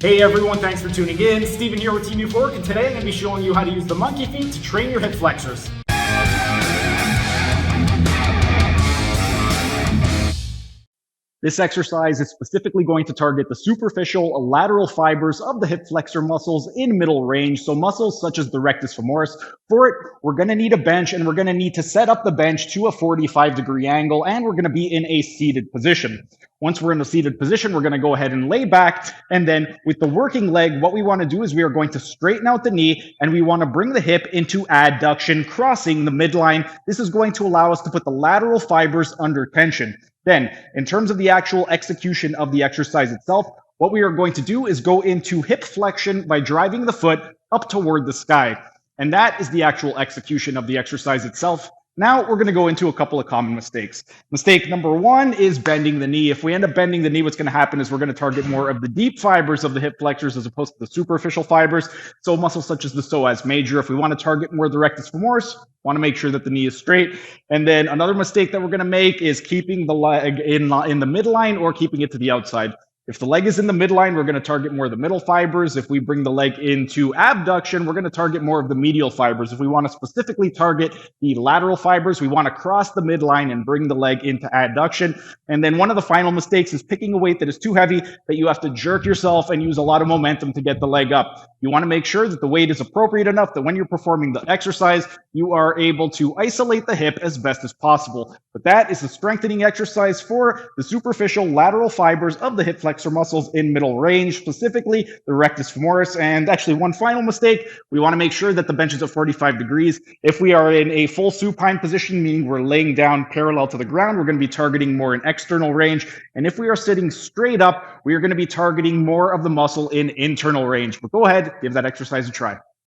Hey everyone, thanks for tuning in. Steven here with Team Euphoric, and today I'm going to be showing you how to use the monkey feet to train your hip flexors. This exercise is specifically going to target the superficial lateral fibers of the hip flexor muscles in middle range, so muscles such as the rectus femoris. For it, we're going to need a bench, and we're going to need to set up the bench to a 45-degree angle, and we're going to be in a seated position. Once we're in a seated position, we're going to go ahead and lay back, and then with the working leg, what we want to do is we are going to straighten out the knee, and we want to bring the hip into adduction, crossing the midline. This is going to allow us to put the lateral fibers under tension. Then, in terms of the actual execution of the exercise itself, what we are going to do is go into hip flexion by driving the foot up toward the sky. And that is the actual execution of the exercise itself. Now we're going to go into a couple of common mistakes. Mistake number one is bending the knee. If we end up bending the knee, what's going to happen is we're going to target more of the deep fibers of the hip flexors as opposed to the superficial fibers. So muscles such as the psoas major, if we want to target more of the rectus femoris, want to make sure that the knee is straight. And then another mistake that we're going to make is keeping the leg in the midline or keeping it to the outside. If the leg is in the midline, we're going to target more of the middle fibers. If we bring the leg into abduction, we're going to target more of the medial fibers. If we want to specifically target the lateral fibers, we want to cross the midline and bring the leg into adduction. And then one of the final mistakes is picking a weight that is too heavy, that you have to jerk yourself and use a lot of momentum to get the leg up. You want to make sure that the weight is appropriate enough that when you're performing the exercise, you are able to isolate the hip as best as possible. But that is the strengthening exercise for the superficial lateral fibers of the hip flexor muscles in middle range, specifically the rectus femoris. And actually, one final mistake, we want to make sure that the bench is at 45 degrees. If we are in a full supine position, meaning we're laying down parallel to the ground, we're going to be targeting more in external range. And if we are sitting straight up, we are going to be targeting more of the muscle in internal range. But go ahead, give that exercise a try.